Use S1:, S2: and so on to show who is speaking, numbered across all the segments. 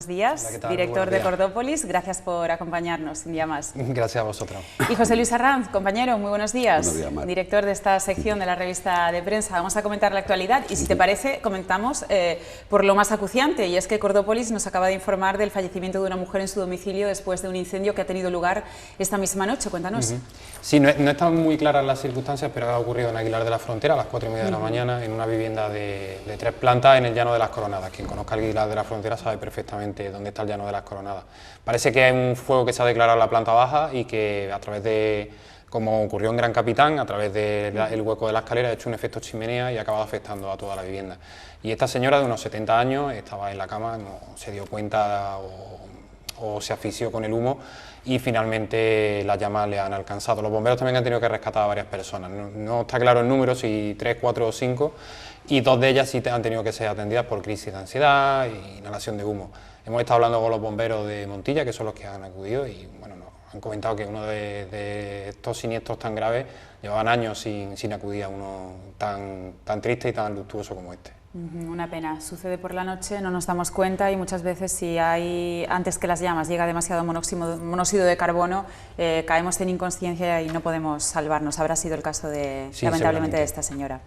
S1: Buenos días,
S2: Hola, ¿qué tal?
S1: director de
S2: Buenos días.
S1: Cordópolis, gracias por acompañarnos un día más.
S2: Gracias a vosotros.
S1: Y José Luis Arranz, compañero, muy buenos días.
S3: Buenos días, Mar.
S1: Director de esta sección de la revista de prensa. Vamos a comentar la actualidad y, si te parece, comentamos por lo más acuciante, y es que Cordópolis nos acaba de informar del fallecimiento de una mujer en su domicilio después de un incendio que ha tenido lugar esta misma noche. Cuéntanos.
S2: Sí, no están muy claras las circunstancias, pero ha ocurrido en Aguilar de la Frontera a las 4:30 de la mañana en una vivienda de 3 plantas en el Llano de las Coronadas. Quien conozca Aguilar de la Frontera sabe perfectamente dónde está el Llano de las Coronadas. Parece que hay un fuego que se ha declarado en la planta baja y que a través de, como ocurrió en Gran Capitán, a través del hueco de la escalera ha hecho un efecto chimenea y ha acabado afectando a toda la vivienda. Y esta señora de unos 70 años estaba en la cama, no se dio cuenta o se asfixió con el humo y finalmente las llamas le han alcanzado. Los bomberos también han tenido que rescatar a varias personas. No está claro el número, si 3, 4 o 5, y 2 de ellas sí han tenido que ser atendidas por crisis de ansiedad e inhalación de humo. Hemos estado hablando con los bomberos de Montilla, que son los que han acudido, y bueno, nos han comentado que uno de estos siniestros tan graves llevaban años sin acudir a uno tan triste y tan luctuoso como este.
S1: Una pena, sucede por la noche, no nos damos cuenta y muchas veces, si hay, antes que las llamas llega demasiado monóxido de carbono, caemos en inconsciencia y no podemos salvarnos. Habrá sido el caso
S2: Sí,
S1: lamentablemente, de esta señora.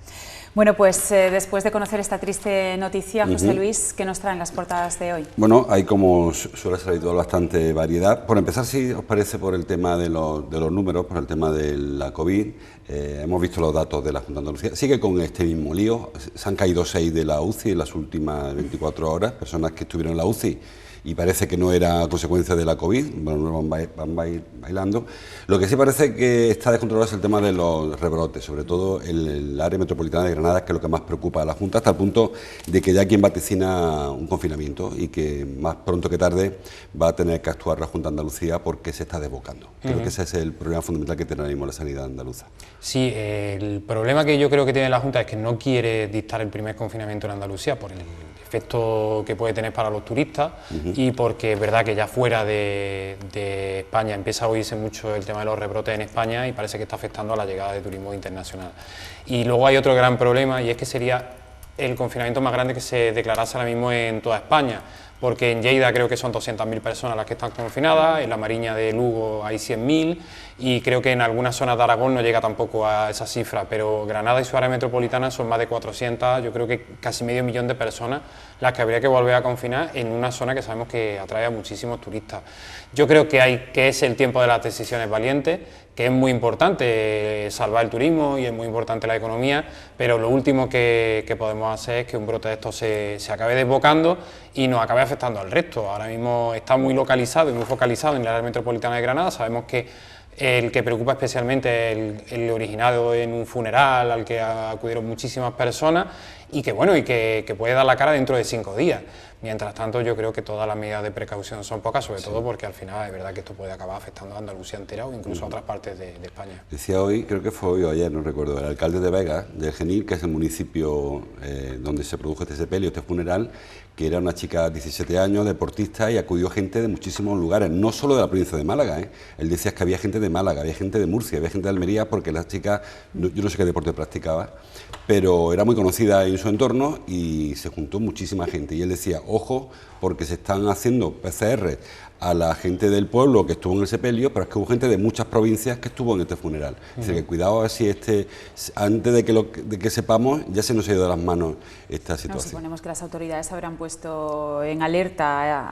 S1: Bueno, pues después de conocer esta triste noticia, José Luis, ¿qué nos traen las portadas de hoy?
S3: Bueno, hay, como suele ser habitual, bastante variedad. Por empezar, si os parece, por el tema de los números, por el tema de la COVID, hemos visto los datos de la Junta de Andalucía. Sigue con este mismo lío, se han caído 6 de la UCI en las últimas 24 horas, personas que estuvieron en la UCI, y parece que no era consecuencia de la COVID, bueno, van bailando. Lo que sí parece que está descontrolado es el tema de los rebrotes, sobre todo en el área metropolitana de Granada, que es lo que más preocupa a la Junta, hasta el punto de que ya quien vaticina un confinamiento y que más pronto que tarde va a tener que actuar la Junta de Andalucía porque se está desbocando. Creo que ese es el problema fundamental que tiene ahora mismo la sanidad andaluza.
S2: Sí, el problema que yo creo que tiene la Junta es que no quiere dictar el primer confinamiento en Andalucía por el efecto que puede tener para los turistas y porque es verdad que ya fuera de España empieza a oírse mucho el tema de los rebrotes en España y parece que está afectando a la llegada de turismo internacional. Y luego hay otro gran problema, y es que sería el confinamiento más grande que se declarase ahora mismo en toda España, porque en Lleida creo que son 200.000 personas las que están confinadas, en la Mariña de Lugo hay 100.000 y creo que en algunas zonas de Aragón no llega tampoco a esa cifra, pero Granada y su área metropolitana son más de 400, yo creo que casi medio millón de personas las que habría que volver a confinar en una zona que sabemos que atrae a muchísimos turistas. Yo creo que es el tiempo de las decisiones valientes, que es muy importante salvar el turismo y es muy importante la economía, pero lo último que podemos hacer es que un brote de estos se acabe desbocando y nos acabe afectando al resto. Ahora mismo está muy localizado y muy focalizado en el área metropolitana de Granada. Sabemos que el que preocupa especialmente es el originado en un funeral al que acudieron muchísimas personas y que bueno, y que puede dar la cara dentro de 5 días. Mientras tanto, yo creo que todas las medidas de precaución son pocas, sobre todo porque al final es verdad que esto puede acabar afectando a Andalucía entera o incluso a otras partes de España.
S3: Decía hoy, creo que fue hoy o ayer, no recuerdo, el alcalde de Vega, del Genil, que es el municipio donde se produjo este sepelio, este funeral, que era una chica de 17 años, deportista, y acudió gente de muchísimos lugares, no solo de la provincia de Málaga. Él decía que había gente de Málaga, había gente de Murcia, había gente de Almería, porque la chica, yo no sé qué deporte practicaba, pero era muy conocida en su entorno y se juntó muchísima gente. Y él decía, ojo, porque se están haciendo PCR a la gente del pueblo que estuvo en el sepelio, pero es que hubo gente de muchas provincias que estuvo en este funeral. Así que cuidado a ver si antes de que sepamos, ya se nos ha ido de las manos esta situación.
S1: Suponemos que las autoridades habrán puesto en alerta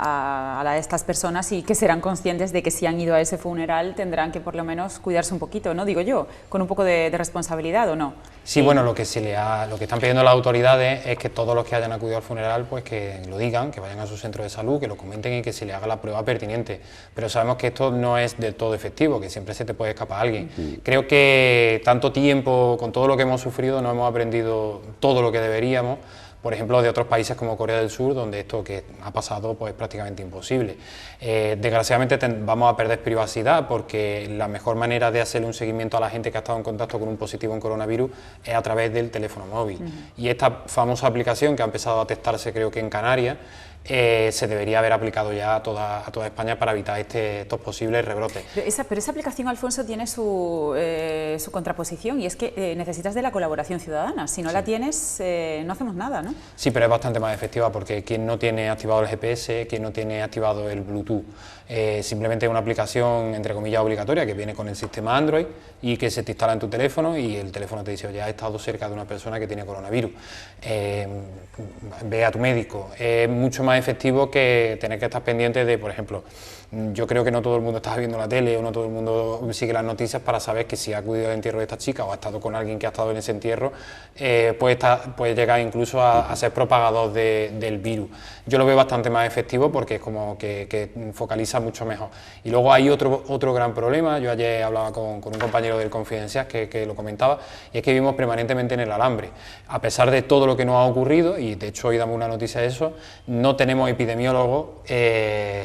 S1: a estas personas y que serán conscientes de que si han ido a ese funeral tendrán que por lo menos cuidarse un poquito, ¿no? Digo yo, con un poco de responsabilidad, ¿o no?
S2: Sí, bueno, lo que están pidiendo las autoridades es que todos los que hayan acudido al funeral, pues que lo digan, que vayan a su centro de salud, que lo comenten y que se le haga la prueba pertinente. Pero sabemos que esto no es del todo efectivo, que siempre se te puede escapar alguien. Creo que tanto tiempo, con todo lo que hemos sufrido, no hemos aprendido todo lo que deberíamos. Por ejemplo, de otros países como Corea del Sur, donde esto que ha pasado pues, es prácticamente imposible. Desgraciadamente vamos a perder privacidad porque la mejor manera de hacerle un seguimiento a la gente que ha estado en contacto con un positivo en coronavirus es a través del teléfono móvil. Y esta famosa aplicación que ha empezado a testarse creo que en Canarias, se debería haber aplicado ya a toda España para evitar estos posibles rebrotes.
S1: Pero esa aplicación, Alfonso, tiene su contraposición, y es que necesitas de la colaboración ciudadana. Si no la tienes, no hacemos nada, ¿no?
S2: Sí, pero es bastante más efectiva, porque quien no tiene activado el GPS, quien no tiene activado el Bluetooth, simplemente es una aplicación, entre comillas, obligatoria, que viene con el sistema Android y que se te instala en tu teléfono, y el teléfono te dice: oye, has estado cerca de una persona que tiene coronavirus, ve a tu médico. Es mucho más efectivo que tener que estar pendiente de, por ejemplo, yo creo que no todo el mundo está viendo la tele o no todo el mundo sigue las noticias para saber que si ha acudido al entierro de esta chica o ha estado con alguien que ha estado en ese entierro, puede llegar incluso a ser propagador del virus. Yo lo veo bastante más efectivo, porque es como que focaliza mucho mejor. Y luego hay otro gran problema. Yo ayer hablaba con un compañero del Confidencial que lo comentaba, y es que vivimos permanentemente en el alambre. A pesar de todo lo que nos ha ocurrido, y de hecho hoy damos una noticia de eso, no tenemos epidemiólogos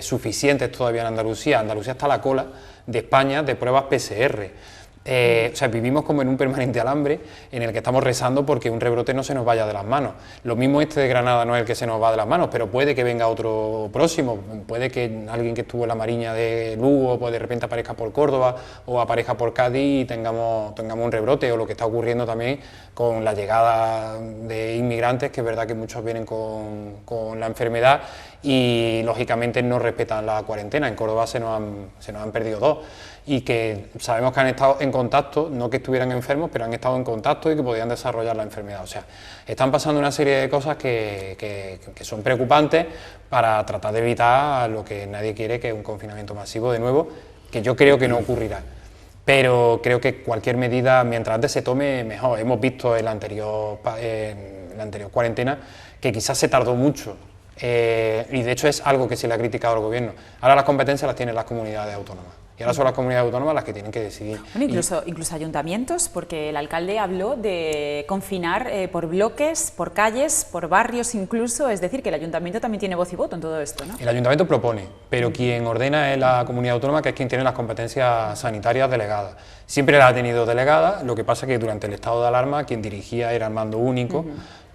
S2: suficientes todavía en Andalucía. Andalucía está a la cola de España de pruebas PCR. O sea, vivimos como en un permanente alambre en el que estamos rezando porque un rebrote no se nos vaya de las manos. Lo mismo este de Granada no es el que se nos va de las manos, pero puede que venga otro próximo, puede que alguien que estuvo en la Mariña de Lugo, pues de repente aparezca por Córdoba o aparezca por Cádiz y tengamos un rebrote, o lo que está ocurriendo también con la llegada de inmigrantes, que es verdad que muchos vienen con la enfermedad y lógicamente no respetan la cuarentena. En Córdoba se nos han perdido 2, y que sabemos que han estado en contacto, no que estuvieran enfermos, pero han estado en contacto y que podían desarrollar la enfermedad. O sea, están pasando una serie de cosas que son preocupantes para tratar de evitar lo que nadie quiere, que es un confinamiento masivo de nuevo, que yo creo que no ocurrirá. Pero creo que cualquier medida, mientras antes se tome, mejor. Hemos visto en la anterior cuarentena que quizás se tardó mucho, y de hecho es algo que se le ha criticado al gobierno. Ahora las competencias las tienen las comunidades autónomas, y ahora son las comunidades autónomas las que tienen que decidir.
S1: Bueno, incluso ayuntamientos, porque el alcalde habló de confinar por bloques, por calles, por barrios incluso, es decir, que el ayuntamiento también tiene voz y voto en todo esto, ¿no?
S2: El ayuntamiento propone, pero quien ordena es la comunidad autónoma, que es quien tiene las competencias sanitarias delegadas. Siempre las ha tenido delegadas, lo que pasa es que durante el estado de alarma quien dirigía era el mando único.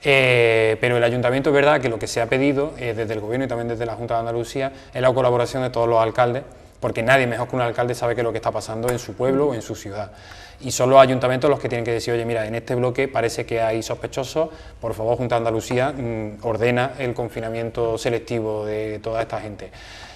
S2: Pero el ayuntamiento, es verdad que lo que se ha pedido desde el gobierno y también desde la Junta de Andalucía es la colaboración de todos los alcaldes, porque nadie mejor que un alcalde sabe qué es lo que está pasando en su pueblo o en su ciudad. Y son los ayuntamientos los que tienen que decir: oye, mira, en este bloque parece que hay sospechosos, por favor, Junta de Andalucía, ordena el confinamiento selectivo de toda esta gente.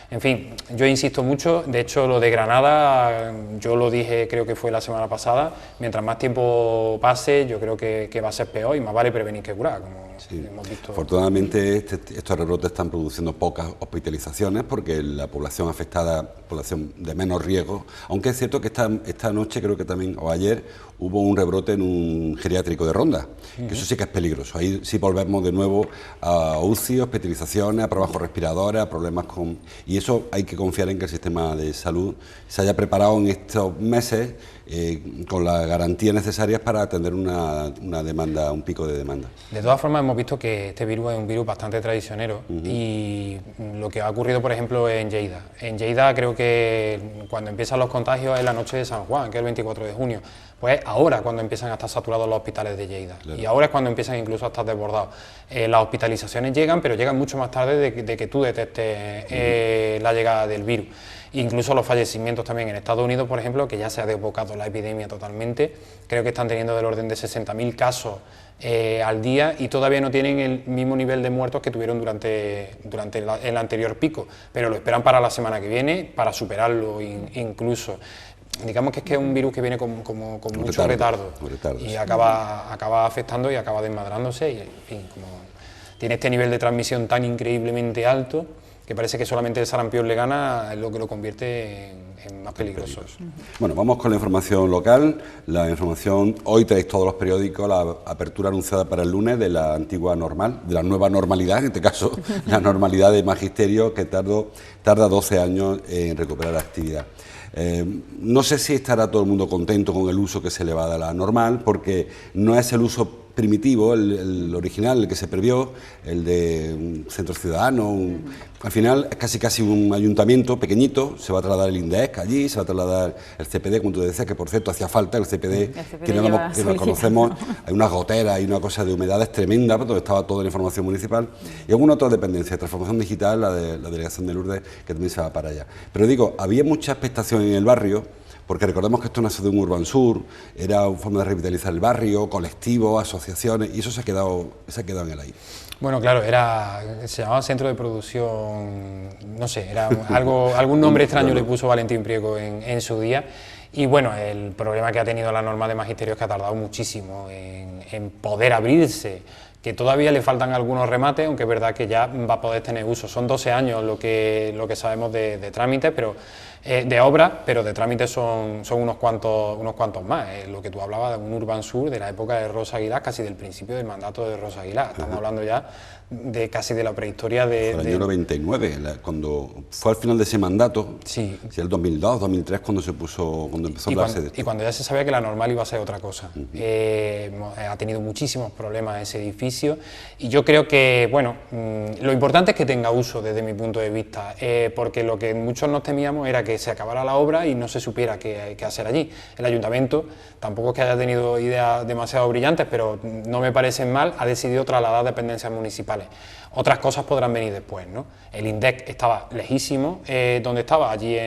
S2: En fin, yo insisto mucho. De hecho, lo de Granada, yo lo dije, creo que fue la semana pasada, mientras más tiempo pase, yo creo que va a ser peor, y más vale prevenir que curar, como hemos visto.
S3: Afortunadamente, estos rebrotes están produciendo pocas hospitalizaciones, porque la población afectada, población de menos riesgo, aunque es cierto que esta noche, creo que también, o ayer, hubo un rebrote en un geriátrico de Ronda, que eso sí que es peligroso. Ahí sí volvemos de nuevo a UCI, hospitalizaciones, a trabajos respiradores, a problemas con... Y eso hay que confiar en que el sistema de salud se haya preparado en estos meses con las garantías necesarias para atender una demanda, un pico de demanda.
S2: De todas formas, hemos visto que este virus es un virus bastante traicionero, y lo que ha ocurrido, por ejemplo, en Lleida. En Lleida creo que cuando empiezan los contagios es la noche de San Juan, que es el 24 de junio. Pues ahora cuando empiezan a estar saturados los hospitales de Lleida, claro. Y ahora es cuando empiezan incluso a estar desbordados. Las hospitalizaciones llegan, pero llegan mucho más tarde de que tú detectes la llegada del virus. Incluso los fallecimientos también. En Estados Unidos, por ejemplo, que ya se ha desbocado la epidemia totalmente, creo que están teniendo del orden de 60.000 casos al día, y todavía no tienen el mismo nivel de muertos que tuvieron durante el anterior pico, pero lo esperan para la semana que viene, para superarlo incluso. Digamos que es un virus que viene con mucho retardo, y acaba afectando y acaba desmadrándose, y en fin, como tiene este nivel de transmisión tan increíblemente alto, que parece que solamente el sarampión le gana, es lo que lo convierte en más peligroso.
S3: Bueno, vamos con la información local. La información, hoy traéis todos los periódicos la apertura anunciada para el lunes de la antigua normal, de la nueva normalidad, en este caso, la normalidad de magisterio, que tarda 12 años en recuperar la actividad. No sé si estará todo el mundo contento con el uso que se le va a dar a la normal, porque no es el uso primitivo, el original, el que se previó, el de un centro ciudadano, al final es casi un ayuntamiento pequeñito, se va a trasladar el INDEC allí, se va a trasladar el CPD, como tú decías, que por cierto hacía falta el CPD, que no lo conocemos, hay unas goteras, hay una cosa de humedades tremenda, donde estaba toda la información municipal, y alguna otra dependencia de transformación digital, la de la delegación de Lourdes, que también se va para allá. Pero digo, había mucha expectación en el barrio, porque recordemos que esto nació de un Urban Sur, era una forma de revitalizar el barrio, colectivos, asociaciones, y eso se ha quedado en el aire.
S2: Bueno, claro, se llamaba Centro de Producción, no sé, era algún nombre extraño le puso Valentín Priego en su día. Y bueno, el problema que ha tenido la norma de magisterio es que ha tardado muchísimo en poder abrirse, que todavía le faltan algunos remates, aunque es verdad que ya va a poder tener uso. Son 12 años lo que sabemos de trámites, pero de obras, pero de trámites son unos cuantos más. Lo que tú hablabas de un Urban Sur de la época de Rosa Aguilar, casi del principio del mandato de Rosa Aguilar. Estamos hablando ya de casi de la prehistoria
S3: el año 99, cuando fue al final de ese mandato,
S2: sí,
S3: el 2002, 2003, cuando empezó a hablarse de esto.
S2: Y cuando ya se sabía que la normal iba a ser otra cosa. Ha tenido muchísimos problemas ese edificio, y yo creo que, bueno, lo importante es que tenga uso desde mi punto de vista, porque lo que muchos nos temíamos era que se acabara la obra y no se supiera qué hacer allí. El ayuntamiento, tampoco es que haya tenido ideas demasiado brillantes, pero no me parecen mal, ha decidido trasladar dependencias municipales. Otras cosas podrán venir después, ¿no? El INDEC estaba lejísimo, donde estaba, allí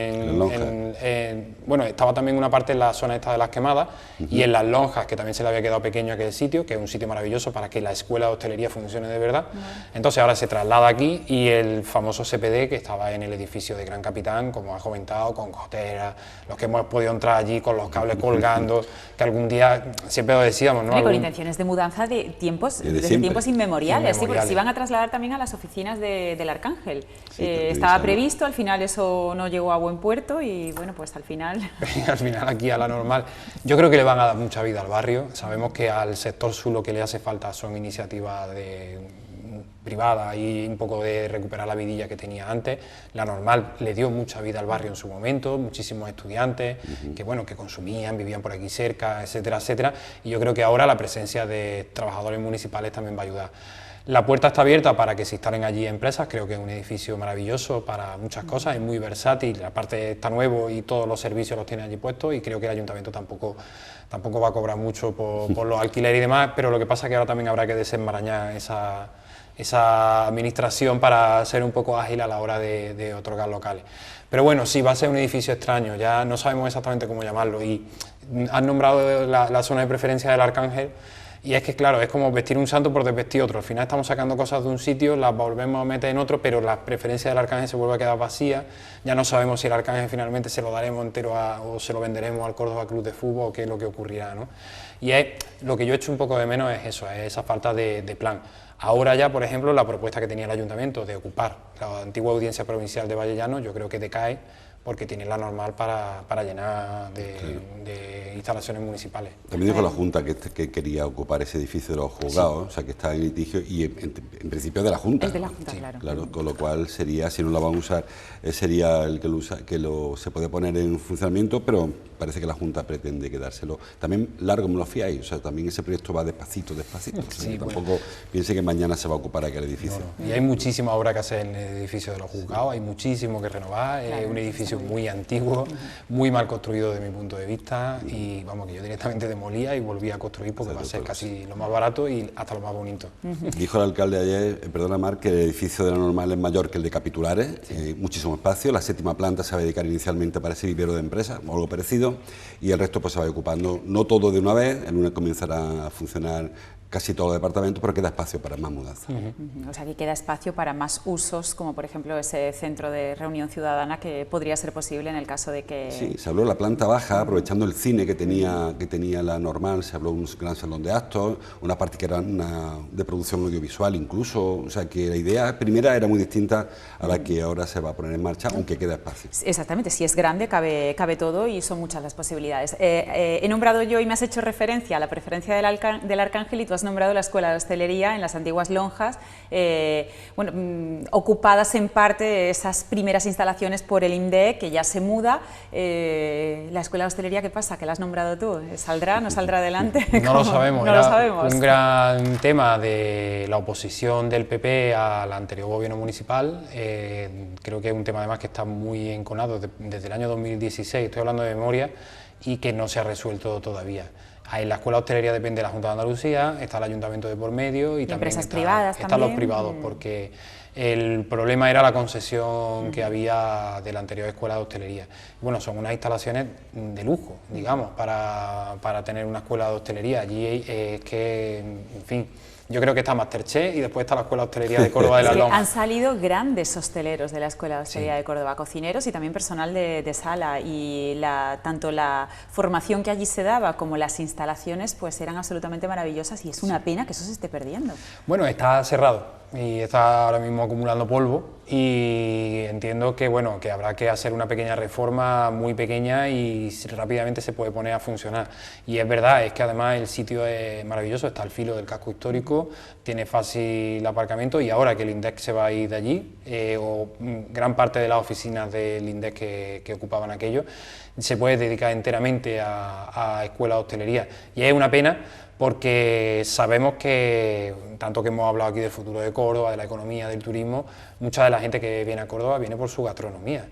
S2: bueno, estaba también una parte en la zona esta de las Quemadas, y en Las Lonjas, que también se le había quedado pequeño aquel sitio, que es un sitio maravilloso para que la escuela de hostelería funcione de verdad. Entonces ahora se traslada aquí, y el famoso CPD, que estaba en el edificio de Gran Capitán, como has comentado, con goteras, los que hemos podido entrar allí con los cables colgando, que algún día siempre lo decíamos, ¿no?
S1: Y con intenciones de mudanza de tiempos, desde tiempos inmemoriales, sí, porque se iban a trasladar también a las oficinas del Arcángel. Sí, estaba previsto, al final eso no llegó a buen puerto, y bueno, pues al final...
S2: Al final aquí a la normal. Yo creo que le van a dar mucha vida al barrio. Sabemos que al sector sur lo que le hace falta son iniciativas privadas y un poco de recuperar la vidilla que tenía antes. La normal le dio mucha vida al barrio en su momento, muchísimos estudiantes que, bueno, que consumían, vivían por aquí cerca, etcétera, etcétera, y yo creo que ahora la presencia de trabajadores municipales también va a ayudar. La puerta está abierta para que se instalen allí empresas, creo que es un edificio maravilloso para muchas cosas, es muy versátil, aparte está nuevo y todos los servicios los tiene allí puestos, y creo que el ayuntamiento tampoco va a cobrar mucho por los alquileres y demás, pero lo que pasa es que ahora también habrá que desenmarañar esa administración para ser un poco ágil a la hora de otorgar locales. Pero bueno, sí, va a ser un edificio extraño, ya no sabemos exactamente cómo llamarlo, y han nombrado la zona de preferencia del Arcángel. Y es que, claro, es como vestir un santo por desvestir otro. Al final estamos sacando cosas de un sitio, las volvemos a meter en otro, pero la preferencia del Arcángel se vuelve a quedar vacía. Ya no sabemos si el Arcángel finalmente se lo daremos entero o se lo venderemos al Córdoba Club de Fútbol, o qué es lo que ocurrirá, ¿no? Y lo que yo echo un poco de menos es eso, es esa falta de plan. Ahora ya, por ejemplo, la propuesta que tenía el ayuntamiento de ocupar la antigua audiencia provincial de Vallellano, yo creo que decae, porque tiene la normal para llenar de instalaciones municipales.
S3: También dijo la Junta que quería ocupar ese edificio de los juzgados, o sea, que está en litigio, y en principio es de la Junta.
S1: Es de la Junta, sí, claro.
S3: Con lo cual sería, si no la van a usar, sería el que se puede poner en funcionamiento, pero parece que la Junta pretende quedárselo. También largo me lo fiáis, o sea, también ese proyecto va despacito.
S2: Sí,
S3: tampoco piense que mañana se va a ocupar aquel edificio.
S2: No. Y hay muchísima obra que hacer en el edificio de los juzgados, hay muchísimo que renovar, es un edificio muy antiguo, muy mal construido desde mi punto de vista, y vamos, que yo directamente demolía y volvía a construir porque va a ser casi lo más barato y hasta lo más bonito.
S3: Dijo el alcalde ayer, perdona Marc, que el edificio de la normal es mayor que el de Capitulares, muchísimo espacio, la 7ª planta se va a dedicar inicialmente para ese vivero de empresas o algo parecido, y el resto pues se va ocupando, no todo de una vez, el lunes comenzará a funcionar casi todos los departamentos, pero queda espacio para más mudanzas.
S1: O sea, que queda espacio para más usos, como por ejemplo ese centro de reunión ciudadana, que podría ser posible en el caso de que...
S3: Sí, se habló de la planta baja, aprovechando el cine que tenía la normal, se habló de un gran salón de actos, una parte que era de producción audiovisual incluso, o sea que la idea primera era muy distinta a la que ahora se va a poner en marcha, aunque queda espacio.
S1: Exactamente, si es grande cabe todo, y son muchas las posibilidades. He nombrado yo y me has hecho referencia a la preferencia del Arcángel, y tú has has nombrado la Escuela de Hostelería en las antiguas lonjas, ocupadas en parte esas primeras instalaciones por el INDEC, que ya se muda. La Escuela de Hostelería, ¿qué pasa? ¿Que la has nombrado tú? ¿Saldrá? ¿No saldrá adelante?
S2: No lo sabemos.
S1: No lo sabemos.
S2: Un gran tema de la oposición del PP al anterior gobierno municipal. Creo que es un tema además que está muy enconado desde el año 2016, estoy hablando de memoria, y que no se ha resuelto todavía. En la Escuela de Hostelería depende de la Junta de Andalucía, está el Ayuntamiento de por medio y también
S1: empresas privadas
S2: están los
S1: también.
S2: privados, porque el problema era la concesión que había de la anterior Escuela de Hostelería. Bueno, son unas instalaciones de lujo, digamos, para tener una escuela de hostelería. Allí es que, en fin, yo creo que está Masterchef y después está la Escuela de Hostelería de Córdoba de las Lomas.
S1: Han salido grandes hosteleros de la Escuela de Hostelería de Córdoba, cocineros y también personal de sala, y tanto la formación que allí se daba como las instalaciones pues eran absolutamente maravillosas, y es una pena que eso se esté perdiendo.
S2: Bueno, está cerrado y está ahora mismo acumulando polvo, y entiendo que, bueno, que habrá que hacer una pequeña reforma muy pequeña y rápidamente se puede poner a funcionar. Y es verdad, es que además el sitio es maravilloso, está al filo del casco histórico, tiene fácil aparcamiento, y ahora que el INDEC se va a ir de allí, gran parte de las oficinas del INDEC que ocupaban aquello, se puede dedicar enteramente a escuela de hostelería. Y es una pena, porque sabemos que, tanto que hemos hablado aquí del futuro de Córdoba, de la economía, del turismo, mucha de la gente que viene a Córdoba viene por su gastronomía.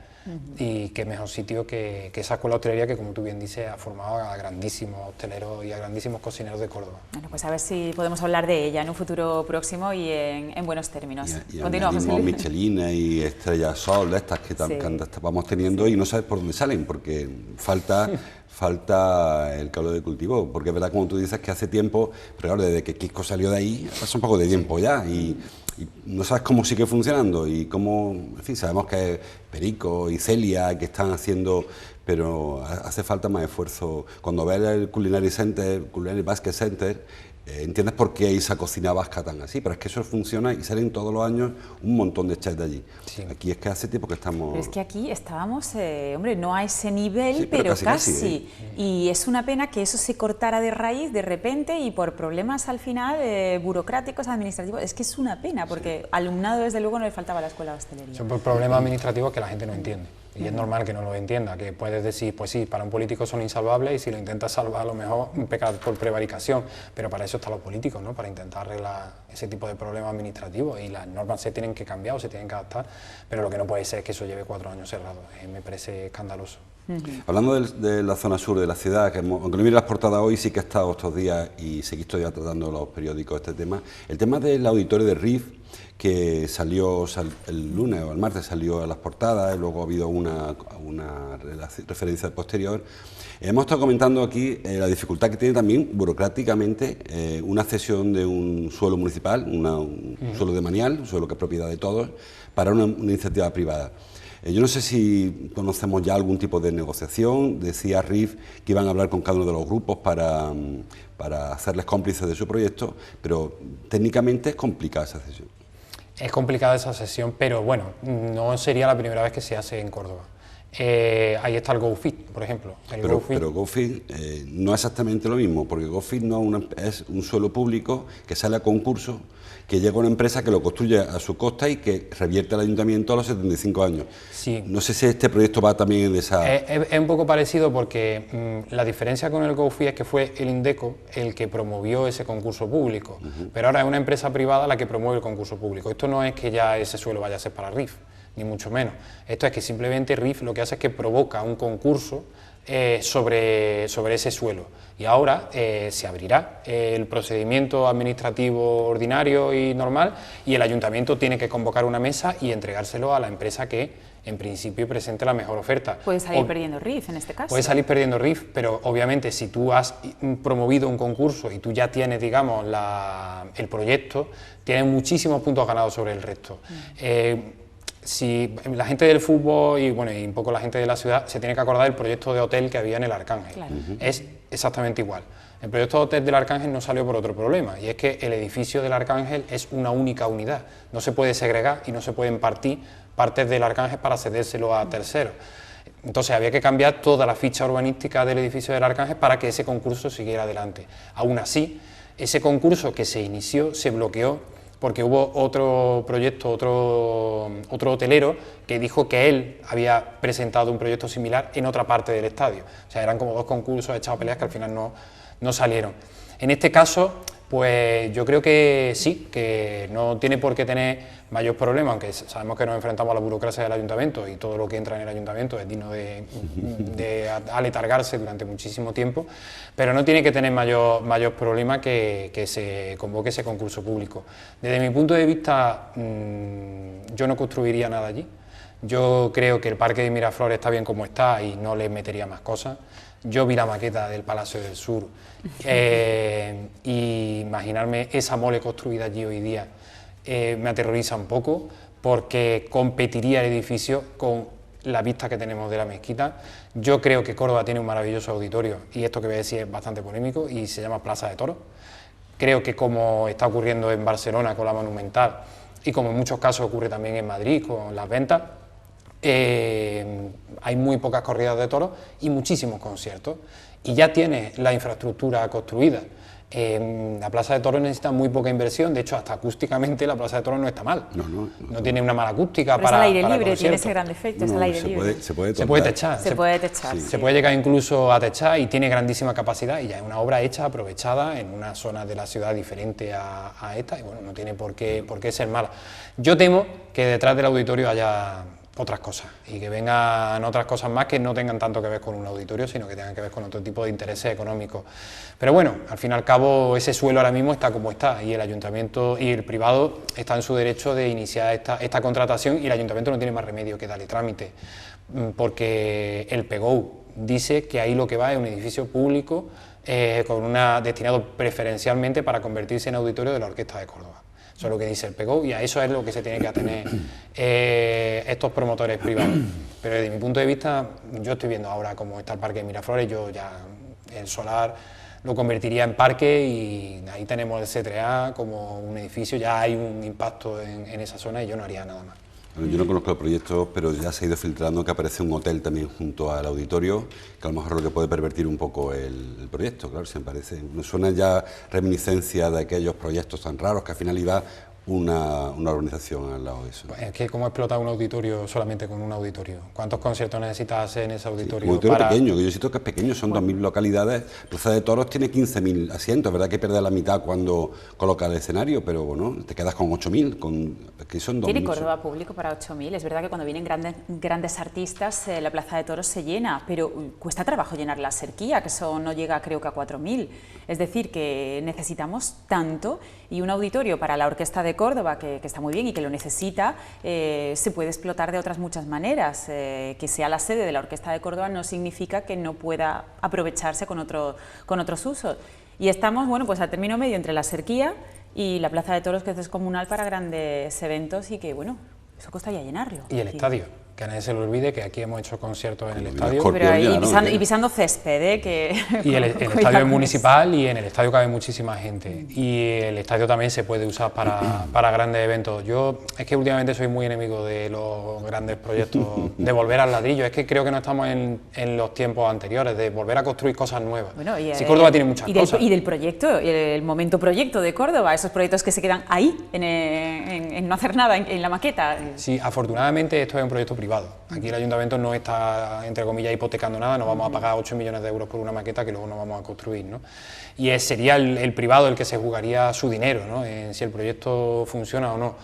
S2: Y qué mejor sitio que esa escuela de hostelería que, como tú bien dices, ha formado a grandísimos hosteleros y a grandísimos cocineros de Córdoba.
S1: Bueno, pues a ver si podemos hablar de ella en un futuro próximo y en buenos términos.
S3: Y
S1: Continuamos.
S3: Michelin y Estrella Sol, estas que vamos teniendo, y no sabes por dónde salen, porque falta el caldo de cultivo, porque es verdad, como tú dices, que hace tiempo, pero claro, desde que Quisco salió de ahí, pasa un poco de tiempo ya, y no sabes cómo sigue funcionando, y cómo, en fin, sabemos que Perico y Celia que están haciendo, pero hace falta más esfuerzo. Cuando ves el Culinary Basket Center, entiendes por qué hay esa cocina vasca tan así, pero es que eso funciona y salen todos los años un montón de chefs de allí. Sí. Aquí es que hace tiempo que estamos...
S1: Pero es que aquí estábamos, hombre, no a ese nivel,
S3: sí,
S1: pero casi. Y es una pena que eso se cortara de raíz de repente y por problemas al final burocráticos, administrativos. Es que es una pena, porque alumnado desde luego no le faltaba a la Escuela de Hostelería.
S2: Son por problemas administrativos que la gente no entiende. Y es normal que no lo entienda, que puedes decir, pues sí, para un político son insalvables y si lo intentas salvar a lo mejor peca por prevaricación, pero para eso están los políticos, ¿no? Para intentar arreglar ese tipo de problemas administrativos, y las normas se tienen que cambiar o se tienen que adaptar, pero lo que no puede ser es que eso lleve 4 años cerrado, me parece escandaloso.
S3: Hablando de la zona sur de la ciudad, que aunque no mire las portadas hoy, sí que he estado estos días y sí que estoy ya tratando los periódicos este tema, el tema del auditorio de RIF, que salió el lunes o el martes, salió a las portadas, y luego ha habido una referencia posterior. Hemos estado comentando aquí la dificultad que tiene también burocráticamente una cesión de un suelo municipal, un suelo de Manial, un suelo que es propiedad de todos, para una iniciativa privada. Yo no sé si conocemos ya algún tipo de negociación. Decía RIF que iban a hablar con cada uno de los grupos para hacerles cómplices de su proyecto, pero técnicamente es complicada esa cesión.
S2: Es complicada esa cesión, pero bueno, no sería la primera vez que se hace en Córdoba. Ahí está el GoFit, por ejemplo.
S3: Pero GoFit no es exactamente lo mismo, porque GoFit es un suelo público que sale a concurso, que llega una empresa que lo construye a su costa y que revierte al ayuntamiento a los 75 años.
S2: Sí.
S3: No sé si este proyecto va también de esa...
S2: Es un poco parecido, porque la diferencia con el GoFit es que fue el Indeco el que promovió ese concurso público, pero ahora es una empresa privada la que promueve el concurso público. Esto no es que ya ese suelo vaya a ser para RIF, ni mucho menos. Esto es que simplemente RIF lo que hace es que provoca un concurso sobre ese suelo, y ahora se abrirá el procedimiento administrativo ordinario y normal, y el ayuntamiento tiene que convocar una mesa y entregárselo a la empresa que en principio presente la mejor oferta.
S1: Puede salir perdiendo RIF en este caso.
S2: Puede salir perdiendo RIF, pero obviamente si tú has promovido un concurso y tú ya tienes, digamos, el proyecto, tienes muchísimos puntos ganados sobre el resto. Si la gente del fútbol y un poco la gente de la ciudad se tiene que acordar del proyecto de hotel que había en el Arcángel. Claro. Es exactamente igual. El proyecto de hotel del Arcángel no salió por otro problema, y es que el edificio del Arcángel es una única unidad. No se puede segregar y no se pueden partir partes del Arcángel para cedérselo a terceros. Entonces había que cambiar toda la ficha urbanística del edificio del Arcángel para que ese concurso siguiera adelante. Aún así, Ese concurso que se inició se bloqueó porque hubo otro proyecto, otro hotelero que dijo que él había presentado un proyecto similar en otra parte del estadio. O sea, eran como dos concursos echados a peleas que al final no salieron. En este caso, pues yo creo que sí, que no tiene por qué tener mayor problema, aunque sabemos que nos enfrentamos a la burocracia del ayuntamiento y todo lo que entra en el ayuntamiento es digno de aletargarse durante muchísimo tiempo, pero no tiene que tener mayor problema que se convoque ese concurso público. Desde mi punto de vista, yo no construiría nada allí. Yo creo que el Parque de Miraflores está bien como está y no le metería más cosas. Yo vi la maqueta del Palacio del Sur y imaginarme esa mole construida allí hoy día me aterroriza un poco, porque competiría el edificio con la vista que tenemos de la mezquita. Yo creo que Córdoba tiene un maravilloso auditorio, y esto que voy a decir es bastante polémico, y se llama Plaza de Toros. Creo que, como está ocurriendo en Barcelona con la Monumental, y como en muchos casos ocurre también en Madrid con las ventas, hay muy pocas corridas de toros y muchísimos conciertos, y ya tiene la infraestructura construida. La Plaza de Toros necesita muy poca inversión, de hecho hasta acústicamente la Plaza de Toros no está mal, no tiene una mala acústica.
S1: Pero
S2: para
S1: es al aire libre,
S2: conciertos.
S1: Tiene ese gran defecto, es al aire libre.
S3: Se puede
S2: techar,
S1: Se puede techar, sí.
S2: Se puede llegar incluso a techar, y tiene grandísima capacidad, y ya es una obra hecha, aprovechada en una zona de la ciudad diferente a esta, y bueno, no tiene por qué ser mala. Yo temo que detrás del auditorio haya otras cosas, y que vengan otras cosas más que no tengan tanto que ver con un auditorio, sino que tengan que ver con otro tipo de intereses económicos. Pero bueno, al fin y al cabo ese suelo ahora mismo está como está, y el ayuntamiento y el privado está en su derecho de iniciar esta contratación, y el ayuntamiento no tiene más remedio que darle trámite, porque el PGOU dice que ahí lo que va es un edificio público destinado preferencialmente para convertirse en auditorio de la Orquesta de Córdoba. Eso es lo que dice el PGOU, y a eso es lo que se tienen que atener estos promotores privados. Pero desde mi punto de vista, yo estoy viendo ahora cómo está el Parque de Miraflores. Yo ya el solar lo convertiría en parque, y ahí tenemos el C3A como un edificio, ya hay un impacto en esa zona, y yo no haría nada más.
S3: Yo no conozco el proyecto, pero ya se ha ido filtrando que aparece un hotel también junto al auditorio, que a lo mejor es lo que puede pervertir un poco el proyecto. Claro, se me parece, me suena ya reminiscencia de aquellos proyectos tan raros que al final iba una organización al lado de eso.
S2: Pues es que cómo explotar un auditorio solamente con un auditorio. ¿Cuántos conciertos necesitas hacer en ese auditorio?
S3: Un auditorio pequeño, que yo siento que es pequeño, son 2.000 localidades. Plaza de Toros tiene 15.000 asientos, verdad que pierde la mitad cuando coloca el escenario, pero bueno, te quedas con 8.000, que son 2.000.
S1: Tiene Córdoba público para 8.000, es verdad que cuando vienen grandes artistas la Plaza de Toros se llena, pero cuesta trabajo llenar la Serquía, que eso no llega creo que a 4.000, es decir, que necesitamos tanto, y un auditorio para la Orquesta de Córdoba, que está muy bien y que lo necesita, se puede explotar de otras muchas maneras. Que sea la sede de la Orquesta de Córdoba no significa que no pueda aprovecharse con otros usos. Y estamos, bueno, pues a término medio entre la Serquía y la Plaza de Toros, que es descomunal para grandes eventos, y que, bueno, eso costaría llenarlo.
S2: Y el estadio, que a nadie se le olvide que aquí hemos hecho conciertos en el estadio.
S1: Pero y pisando césped,
S2: y el estadio es municipal, y en el estadio cabe muchísima gente, y el estadio también se puede usar para grandes eventos. Yo es que últimamente soy muy enemigo de los grandes proyectos de volver al ladrillo. Es que creo que no estamos en los tiempos anteriores de volver a construir cosas nuevas.
S1: Bueno,
S2: si Córdoba tiene muchas cosas.
S1: Y del proyecto, el momento proyecto de Córdoba, esos proyectos que se quedan ahí, en no hacer nada, en la maqueta.
S2: Sí, afortunadamente esto es un proyecto privado. Aquí el ayuntamiento no está, entre comillas, hipotecando nada, no vamos a pagar 8 millones de euros por una maqueta que luego no vamos a construir, ¿no? Y sería el privado el que se jugaría su dinero, ¿no?, en si el proyecto funciona o no.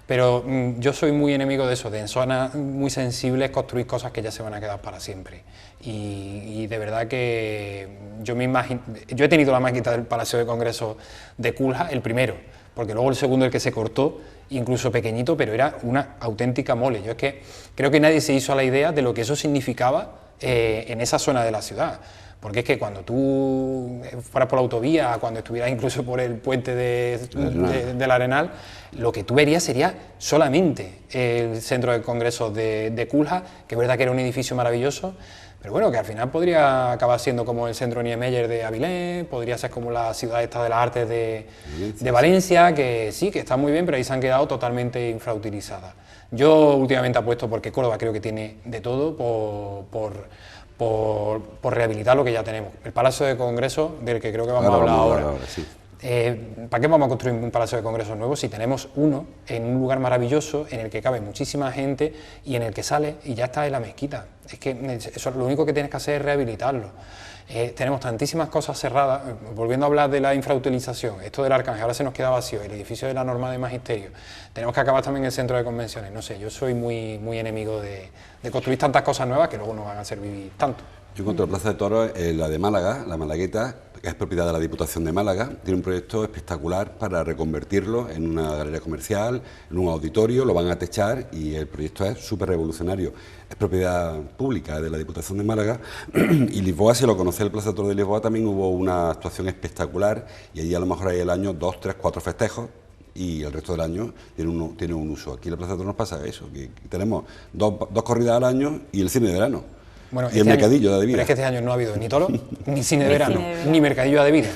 S2: Pero yo soy muy enemigo de eso, de en zonas muy sensibles construir cosas que ya se van a quedar para siempre. Y de verdad que yo he tenido la maqueta del Palacio de Congresos de Culja, el primero, porque luego el segundo, el que se cortó, incluso pequeñito, pero era una auténtica mole. Yo es que creo que nadie se hizo a la idea de lo que eso significaba en esa zona de la ciudad. Porque es que cuando tú fueras por la autovía, cuando estuvieras incluso por el puente del Arenal, lo que tú verías sería solamente el centro de congresos de Culja, que es verdad que era un edificio maravilloso, pero bueno, que al final podría acabar siendo como el centro Niemeyer de Avilés, podría ser como la ciudad esta de las artes de Valencia, que sí, que está muy bien, pero ahí se han quedado totalmente infrautilizadas. Yo últimamente apuesto porque Córdoba creo que tiene de todo por rehabilitar lo que ya tenemos. El Palacio de Congresos, del que creo que vamos a hablar ahora. Sí. ¿Para qué vamos a construir un palacio de congresos nuevo si tenemos uno en un lugar maravilloso en el que cabe muchísima gente y en el que sale y ya está en la mezquita? Es que eso, lo único que tienes que hacer es rehabilitarlo. Tenemos tantísimas cosas cerradas. Volviendo a hablar de la infrautilización, esto del Arcángel ahora se nos queda vacío, el edificio de la Norma de Magisterio, tenemos que acabar también el centro de convenciones. No sé, yo soy muy enemigo de construir tantas cosas nuevas que luego no van a servir tanto.
S3: Yo encuentro la Plaza de Toros, la de Málaga, la Malagueta, que es propiedad de la Diputación de Málaga, tiene un proyecto espectacular para reconvertirlo en una galería comercial, en un auditorio, lo van a techar y el proyecto es súper revolucionario. Es propiedad pública de la Diputación de Málaga y Lisboa, si lo conoce, el Plaza de Toros de Lisboa también hubo una actuación espectacular y allí a lo mejor hay el año 2, 3, 4 festejos y el resto del año tiene un uso. Aquí en la Plaza de Toros nos pasa eso, que tenemos dos corridas al año y el cine de verano.
S2: Bueno,
S3: y el mercadillo de vida.
S2: Pero es que este año no ha habido ni toro, ni cine de verano, ni mercadillo de vida.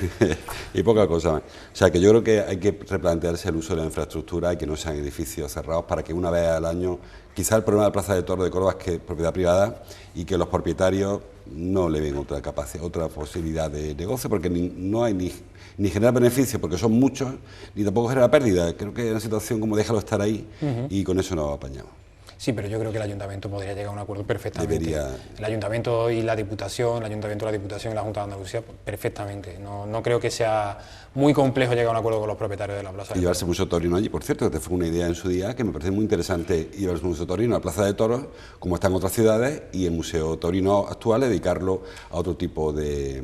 S3: Y poca cosa más. O sea, que yo creo que hay que replantearse el uso de la infraestructura y que no sean edificios cerrados para que una vez al año... Quizá el problema de la Plaza de Toros de Córdoba es que es propiedad privada y que los propietarios no le ven otra posibilidad de negocio porque no hay ni genera beneficio porque son muchos, ni tampoco genera pérdida. Creo que es una situación como déjalo estar ahí y con eso nos apañamos.
S2: Sí, pero yo creo que el Ayuntamiento podría llegar a un acuerdo perfectamente.
S3: Debería.
S2: El Ayuntamiento y la Diputación, el Ayuntamiento, la Diputación y la Junta de Andalucía, perfectamente. No creo que sea muy complejo llegar a un acuerdo con los propietarios de la plaza.
S3: Y llevarse Museo Torino allí, por cierto, que te fue una idea en su día que me parece muy interesante llevarse un Museo Torino a la Plaza de Toros, como está en otras ciudades, y el Museo Torino actual dedicarlo a otro tipo de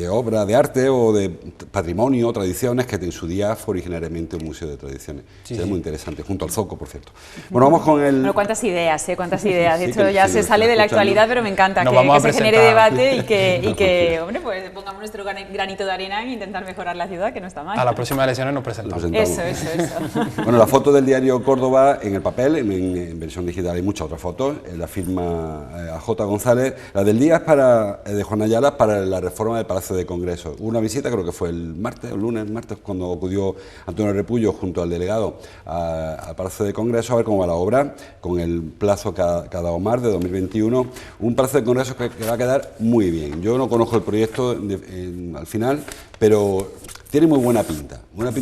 S3: obra de arte o de patrimonio, tradiciones, que en su día fue originariamente un museo de tradiciones. Sí, sería muy interesante, junto al Zoco, por cierto. Bueno, vamos con el...
S1: Bueno, cuántas ideas, cuántas ideas. De
S3: Sí,
S1: hecho, ya se sale de la actualidad, pero me encanta que se genere debate y que hombre, pues pongamos nuestro granito de arena en intentar mejorar la ciudad, que no está mal.
S2: A las próximas elecciones nos presentamos.
S1: Eso.
S3: Bueno, la foto del diario Córdoba en el papel, en versión digital hay muchas otras fotos, la firma a J. González. La del día es de Juan Ayala para la reforma del Palacio de Congreso. Hubo una visita, creo que fue el martes, cuando acudió Antonio Repullo junto al delegado al Palacio de Congreso a ver cómo va la obra, con el plazo cada Omar de 2021. Un Palacio de Congreso que va a quedar muy bien. Yo no conozco el proyecto al final, pero tiene muy buena pinta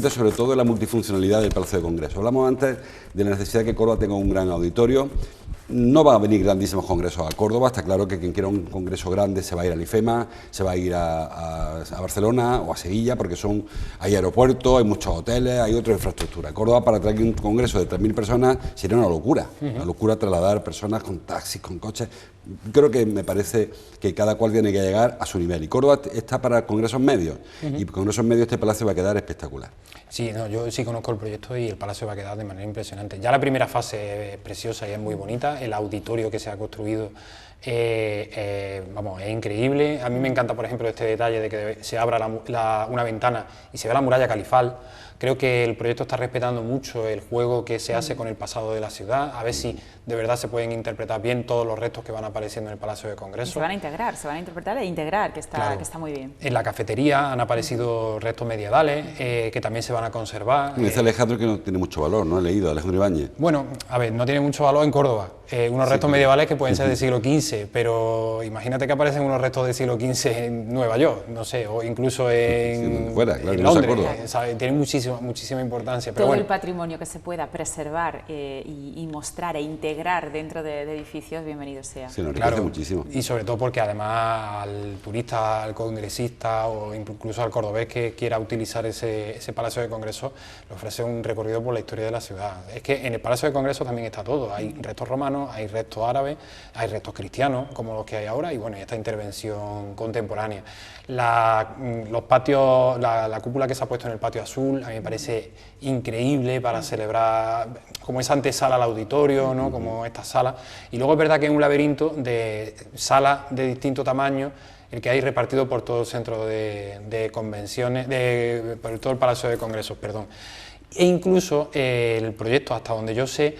S3: sobre todo de la multifuncionalidad del Palacio de Congreso. Hablamos antes de la necesidad de que Córdoba tenga un gran auditorio. No van a venir grandísimos congresos a Córdoba, está claro que quien quiera un congreso grande se va a ir al IFEMA, se va a ir a Barcelona o a Sevilla, porque hay aeropuertos, hay muchos hoteles, hay otra infraestructura. Córdoba, para traer un congreso de 3.000 personas, sería una locura. Una locura trasladar personas con taxis, con coches. Creo que me parece que cada cual tiene que llegar a su nivel. Y Córdoba está para congresos medios. Y congresos medios este palacio va a quedar espectacular.
S2: Sí, yo sí conozco el proyecto y el palacio va a quedar de manera impresionante. Ya la primera fase es preciosa y es muy bonita. El auditorio que se ha construido es increíble. A mí me encanta, por ejemplo, este detalle de que se abra una ventana y se ve la muralla califal. Creo que el proyecto está respetando mucho el juego que se hace con el pasado de la ciudad, a ver si de verdad se pueden interpretar bien todos los restos que van apareciendo en el Palacio de Congreso.
S1: Se van a interpretar e integrar, que está muy bien.
S2: En la cafetería han aparecido restos medievales que también se van a conservar.
S3: Me dice Alejandro que no tiene mucho valor, ¿no? He leído, Alejandro Ibáñez.
S2: Bueno, a ver, no tiene mucho valor en Córdoba. Unos restos medievales que pueden ser del siglo XV, pero imagínate que aparecen unos restos del siglo XV en Nueva York, no sé, o incluso en Londres, ¿sabes? Tienen muchísima importancia. Pero
S1: todo el patrimonio que se pueda preservar y mostrar e integrar dentro de edificios, bienvenido sea.
S3: Sí, nos enriquece muchísimo.
S2: Y sobre todo porque además al turista, al congresista o incluso al cordobés que quiera utilizar ese Palacio de Congreso, le ofrece un recorrido por la historia de la ciudad. Es que en el Palacio de Congreso también está todo, hay restos romanos, hay restos árabes, hay restos cristianos, como los que hay ahora, y bueno, esta intervención contemporánea. Los patios, la cúpula que se ha puesto en el patio azul, a mí me parece increíble para celebrar como esa antesala al auditorio, ¿no? Como esta sala. Y luego es verdad que es un laberinto de salas de distinto tamaño, el que hay repartido por todo el centro de convenciones, por todo el Palacio de Congresos, perdón. E incluso el proyecto, hasta donde yo sé,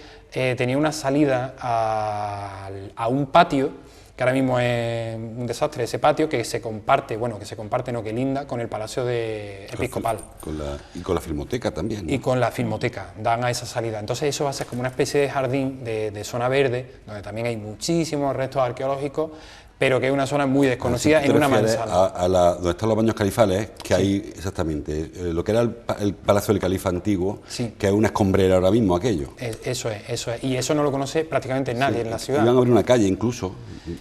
S2: tenía una salida a un patio, que ahora mismo es un desastre, ese patio que se comparte, que linda con el Palacio Episcopal.
S3: Y con la Filmoteca también, ¿no?
S2: Y con la Filmoteca, dan a esa salida. Entonces eso va a ser como una especie de jardín de zona verde, donde también hay muchísimos restos arqueológicos, pero que es una zona muy desconocida en una manzana.
S3: Donde están los baños califales, que hay exactamente lo que era el Palacio del Califa antiguo, que es una escombrera ahora mismo aquello.
S2: Eso es. Y eso no lo conoce prácticamente nadie en la ciudad.
S3: Iban a abrir una calle incluso,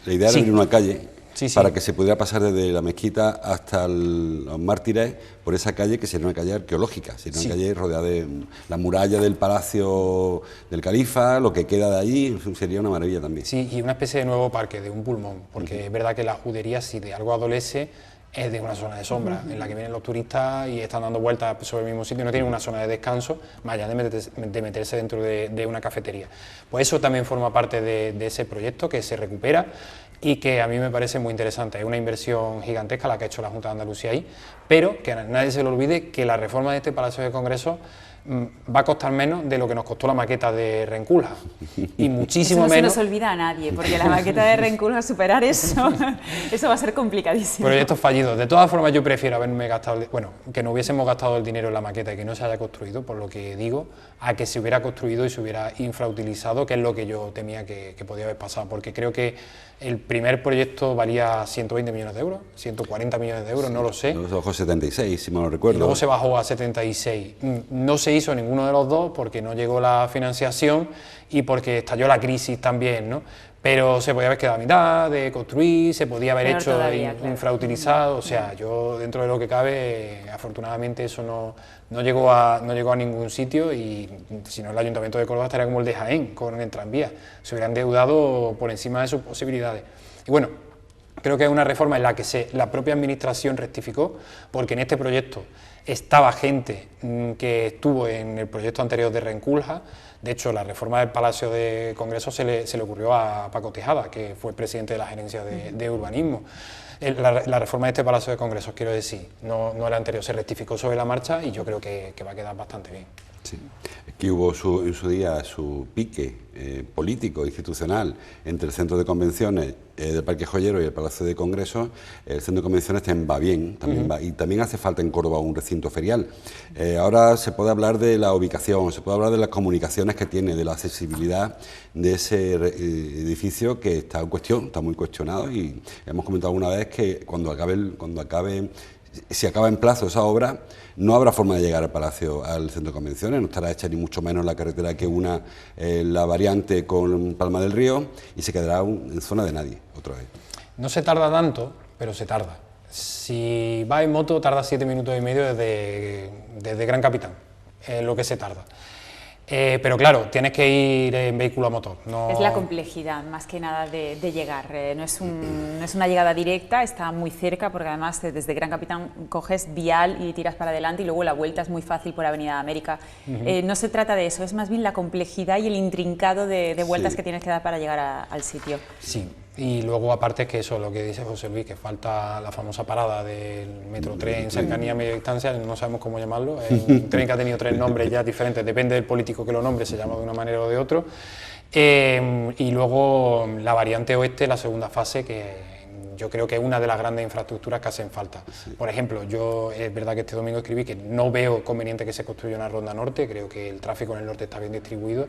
S3: la idea era abrir una calle para que se pudiera pasar desde la mezquita hasta los mártires por esa calle, que sería una calle arqueológica, sería una calle rodeada de la muralla del Palacio del Califa, lo que queda de allí, sería una maravilla también.
S2: Sí, y una especie de nuevo parque, de un pulmón, porque es verdad que la judería, si de algo adolece, es de una zona de sombra, en la que vienen los turistas y están dando vueltas sobre el mismo sitio, no tienen una zona de descanso, más allá de meterse dentro de una cafetería. Pues eso también forma parte de ese proyecto que se recupera y que a mí me parece muy interesante. Es una inversión gigantesca la que ha hecho la Junta de Andalucía ahí, pero que a nadie se le olvide que la reforma de este Palacio de Congresos va a costar menos de lo que nos costó la maqueta de Renculja, y muchísimo
S1: eso no
S2: menos.
S1: se nos olvida a nadie, porque la maqueta de Renculja, superar eso va a ser complicadísimo.
S2: Proyectos fallidos. De todas formas, yo prefiero haberme gastado, que no hubiésemos gastado el dinero en la maqueta y que no se haya construido, por lo que digo, a que se hubiera construido y se hubiera infrautilizado, que es lo que yo temía que podía haber pasado, porque creo que el primer proyecto valía 120 millones de euros, 140 millones de euros, no lo sé.
S3: Luego bajó a 76, si mal no recuerdo.
S2: Y luego se bajó a 76. No se hizo ninguno de los dos porque no llegó la financiación y porque estalló la crisis también, ¿no? Pero se podía haber quedado a mitad de construir, se podía haber hecho todavía, infrautilizado, o sea, yo dentro de lo que cabe, afortunadamente eso no llegó a ningún sitio, y si no el Ayuntamiento de Córdoba estaría como el de Jaén con el tranvía, se hubiera endeudado por encima de sus posibilidades. Y bueno, creo que es una reforma en la que la propia administración rectificó, porque en este proyecto estaba gente que estuvo en el proyecto anterior de Renculja. De hecho, la reforma del Palacio de Congresos se le ocurrió a Paco Tejada, que fue presidente de la Gerencia de Urbanismo. La reforma de este Palacio de Congresos, quiero decir, no la anterior, se rectificó sobre la marcha y yo creo que va a quedar bastante bien.
S3: Sí. Que hubo en su día su pique político, institucional, entre el centro de convenciones del Parque Joyero y el Palacio de Congresos. El centro de convenciones también va bien, y también hace falta en Córdoba un recinto ferial. Ahora se puede hablar de la ubicación, se puede hablar de las comunicaciones que tiene, de la accesibilidad de ese edificio, que está en cuestión, está muy cuestionado, y hemos comentado alguna vez que si acaba en plazo esa obra, no habrá forma de llegar al Palacio, al centro de convenciones, no estará hecha ni mucho menos la carretera que una la variante con Palma del Río, y se quedará en zona de nadie otra vez.
S2: No se tarda tanto, pero se tarda. Si vas en moto tarda 7 minutos y medio desde Gran Capitán, es lo que se tarda. Pero claro, tienes que ir en vehículo a motor. No...
S1: Es la complejidad, más que nada, de llegar. No es una llegada directa, está muy cerca, porque además desde Gran Capitán coges vial y tiras para adelante, y luego la vuelta es muy fácil por Avenida América. No se trata de eso, es más bien la complejidad y el intrincado de vueltas que tienes que dar para llegar al sitio.
S2: Sí. Y luego, aparte, es que eso, lo que dice José Luis, que falta la famosa parada del Metrotren cercanía a media distancia, no sabemos cómo llamarlo, es un tren que ha tenido 3 nombres ya diferentes, depende del político que lo nombre, se llama de una manera o de otro. Y luego la variante oeste, la segunda fase, que yo creo que es una de las grandes infraestructuras que hacen falta. Por ejemplo, yo es verdad que este domingo escribí que no veo conveniente que se construya una ronda norte, creo que el tráfico en el norte está bien distribuido,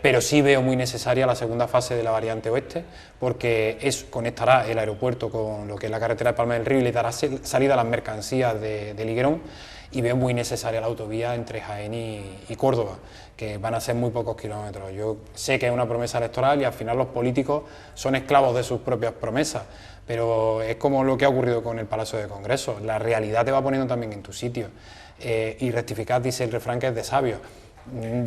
S2: pero sí veo muy necesaria la segunda fase de la variante oeste, porque conectará el aeropuerto con lo que es la carretera de Palma del Río y le dará salida a las mercancías de Liguerón, y veo muy necesaria la autovía entre Jaén y Córdoba, que van a ser muy pocos kilómetros. Yo sé que es una promesa electoral y al final los políticos son esclavos de sus propias promesas, pero es como lo que ha ocurrido con el Palacio de Congresos, la realidad te va poniendo también en tu sitio, y rectificar, dice el refrán, que es de sabios.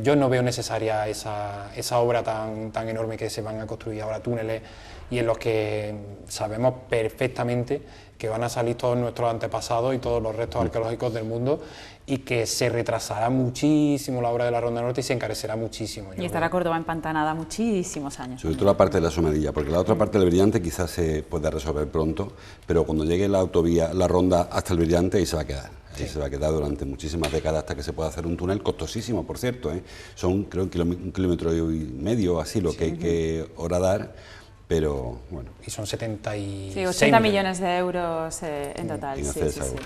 S2: Yo no veo necesaria esa obra tan enorme que se van a construir ahora, túneles, y en los que sabemos perfectamente que van a salir todos nuestros antepasados y todos los restos arqueológicos del mundo, y que se retrasará muchísimo la obra de la Ronda Norte y se encarecerá muchísimo.
S1: Y estará Córdoba empantanada muchísimos años.
S3: Sobre todo la parte de la Somadilla, porque la otra parte del Brillante quizás se pueda resolver pronto, pero cuando llegue la autovía, la ronda hasta el Brillante, ahí se va a quedar. Ahí se va a quedar durante muchísimas décadas hasta que se pueda hacer un túnel costosísimo, por cierto, Son, creo, 1,5 kilómetros así lo que hay que horadar, pero bueno.
S2: Y son 76
S1: Sí, 80 millones de euros en total. Sí, sí, sí.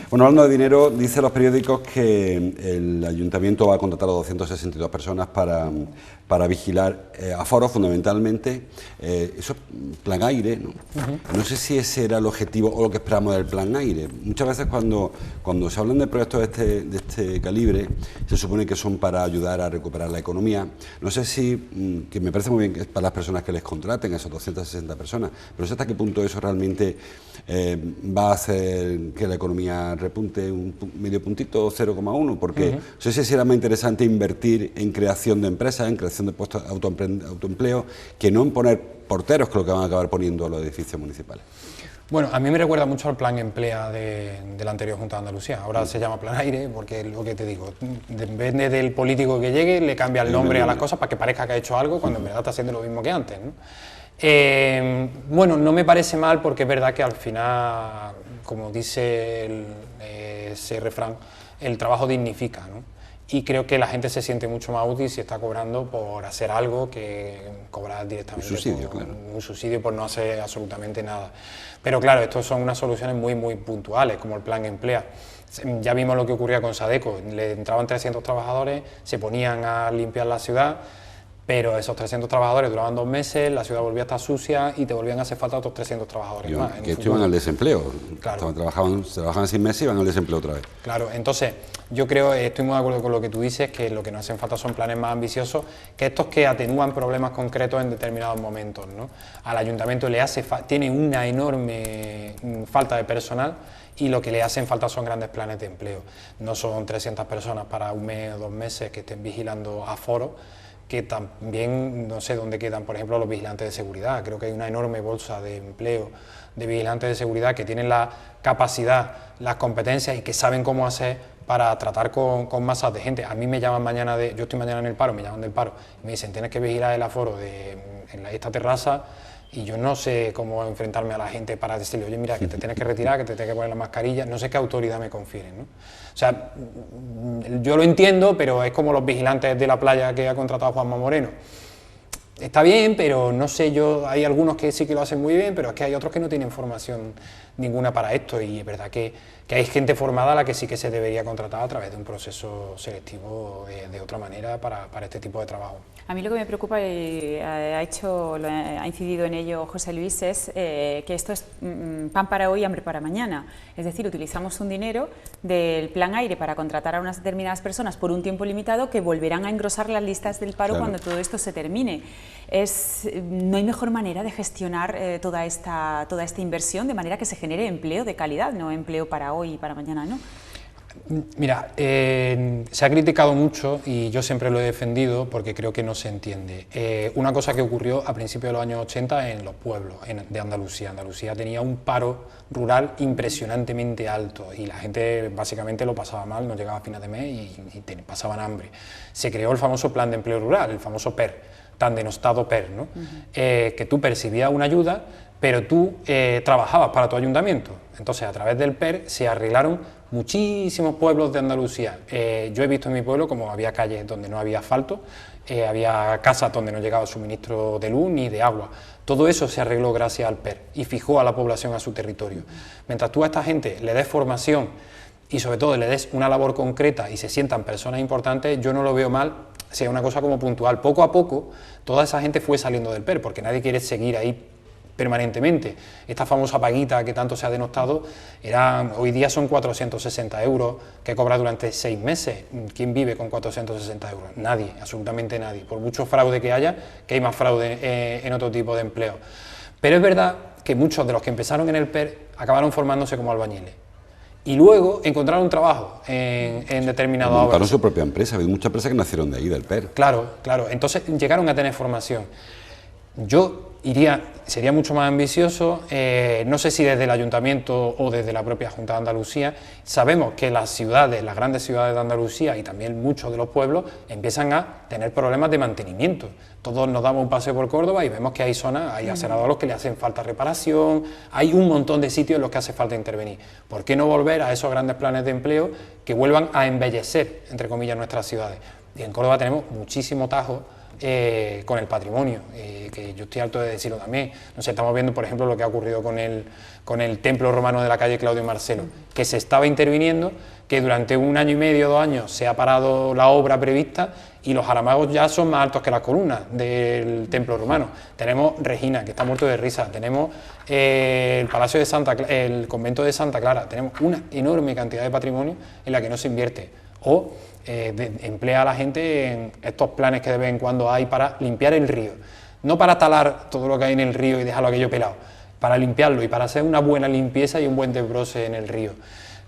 S3: Bueno, hablando de dinero, dicen los periódicos que el ayuntamiento va a contratar a 262 personas para vigilar aforos fundamentalmente. Eso es plan aire, ¿no? No sé si ese era el objetivo o lo que esperamos del plan aire. Muchas veces cuando se hablan de proyectos de este calibre, se supone que son para ayudar a recuperar la economía. No sé si, que me parece muy bien que es para las personas que les contraten, esos 260 personas, pero no sé hasta qué punto eso realmente va a hacer que la economía repunte medio puntito, 0,1, porque no sé si será más interesante invertir en creación de empresas, en creación de puestos de autoempleo, que no en poner porteros, que es lo que van a acabar poniendo a los edificios municipales.
S2: Bueno, a mí me recuerda mucho al plan Emplea de la anterior Junta de Andalucía. Ahora se llama plan aire porque lo que te digo, depende del político que llegue, le cambia el nombre a las cosas para que parezca que ha hecho algo cuando en verdad está haciendo lo mismo que antes, ¿no? Bueno, no me parece mal porque es verdad que al final, como dice ese refrán, el trabajo dignifica, ¿no? Y creo que la gente se siente mucho más útil si está cobrando por hacer algo que cobrar directamente un subsidio por no hacer absolutamente nada. Pero claro, estos son unas soluciones muy puntuales, como el plan Emplea. Ya vimos lo que ocurría con Sadeco, le entraban 300 trabajadores, se ponían a limpiar la ciudad, pero esos 300 trabajadores duraban 2 meses, la ciudad volvía a estar sucia y te volvían a hacer falta otros 300 trabajadores más.
S3: Que esto iban al desempleo,
S2: claro.
S3: trabajaban 6 meses y iban al desempleo otra vez.
S2: Claro, entonces yo creo, estoy muy de acuerdo con lo que tú dices, que lo que nos hacen falta son planes más ambiciosos, que estos que atenúan problemas concretos en determinados momentos, ¿no? Al ayuntamiento tiene una enorme falta de personal y lo que le hacen falta son grandes planes de empleo. No son 300 personas para 1 mes o 2 meses que estén vigilando aforos, que también no sé dónde quedan, por ejemplo, los vigilantes de seguridad. Creo que hay una enorme bolsa de empleo de vigilantes de seguridad que tienen la capacidad, las competencias y que saben cómo hacer para tratar con masas de gente. A mí me llaman mañana, yo estoy mañana en el paro, me llaman del paro, y me dicen, tienes que vigilar el aforo en esta terraza, y yo no sé cómo enfrentarme a la gente para decirle, oye, mira, que te tienes que retirar, que te tienes que poner la mascarilla, no sé qué autoridad me confieren, ¿no? O sea, yo lo entiendo, pero es como los vigilantes de la playa que ha contratado Juanma Moreno. Está bien, pero no sé, hay algunos que sí que lo hacen muy bien, pero es que hay otros que no tienen formación ninguna para esto, y es verdad que hay gente formada a la que sí que se debería contratar a través de un proceso selectivo de otra manera para este tipo de trabajo.
S1: A mí lo que me preocupa, y ha incidido en ello José Luis, es que esto es pan para hoy, hambre para mañana. Es decir, utilizamos un dinero del plan aire para contratar a unas determinadas personas por un tiempo limitado que volverán a engrosar las listas del paro cuando todo esto se termine. No hay mejor manera de gestionar toda esta inversión de manera que se genere empleo de calidad, no empleo para hoy y para mañana, ¿no?
S2: Mira, se ha criticado mucho y yo siempre lo he defendido porque creo que no se entiende. Una cosa que ocurrió a principios de los años 80 en los pueblos de Andalucía. Andalucía tenía un paro rural impresionantemente alto y la gente básicamente lo pasaba mal, no llegaba a final de mes y pasaban hambre. Se creó el famoso plan de empleo rural, el famoso PER, tan denostado PER, ¿no? Que tú percibías una ayuda, pero tú trabajabas para tu ayuntamiento. Entonces, a través del PER se arreglaron muchísimos pueblos de Andalucía. Yo he visto en mi pueblo como había calles donde no había asfalto, había casas donde no llegaba suministro de luz ni de agua. Todo eso se arregló gracias al PER y fijó a la población a su territorio. Mientras tú a esta gente le des formación y sobre todo le des una labor concreta y se sientan personas importantes, yo no lo veo mal, sea una cosa como puntual. Poco a poco toda esa gente fue saliendo del PER porque nadie quiere seguir ahí permanentemente. Esta famosa paguita que tanto se ha denostado, hoy día son 460 euros que cobra durante 6 meses. ¿Quién vive con 460 euros? Nadie, absolutamente nadie. Por mucho fraude que haya, que hay más fraude en otro tipo de empleo. Pero es verdad que muchos de los que empezaron en el PER acabaron formándose como albañiles. Y luego encontraron trabajo en determinadas obras.
S3: Montaron su propia empresa, hay muchas empresas que nacieron de ahí, del PER.
S2: Claro, entonces llegaron a tener formación. Yo sería mucho más ambicioso, no sé si desde el Ayuntamiento o desde la propia Junta de Andalucía. Sabemos que las grandes ciudades de Andalucía y también muchos de los pueblos empiezan a tener problemas de mantenimiento. Todos nos damos un paseo por Córdoba y vemos que hay zonas, hay aserrados a los que le hacen falta reparación, hay un montón de sitios en los que hace falta intervenir. ¿Por qué no volver a esos grandes planes de empleo que vuelvan a embellecer, entre comillas, nuestras ciudades? Y en Córdoba tenemos muchísimo tajo con el patrimonio, que yo estoy harto de decirlo también. No sé, estamos viendo, por ejemplo, lo que ha ocurrido con el templo romano de la calle Claudio Marcelo, que se estaba interviniendo, que durante 1 año y medio, 2 años, se ha parado la obra prevista y los jaramagos ya son más altos que las columnas del templo romano. Tenemos Regina, que está muerto de risa, tenemos el Palacio de el convento de Santa Clara, tenemos una enorme cantidad de patrimonio en la que no se invierte. O emplea a la gente en estos planes que de vez en cuando hay para limpiar el río. No para talar todo lo que hay en el río y dejarlo aquello pelado, para limpiarlo y para hacer una buena limpieza y un buen desbrose en el río.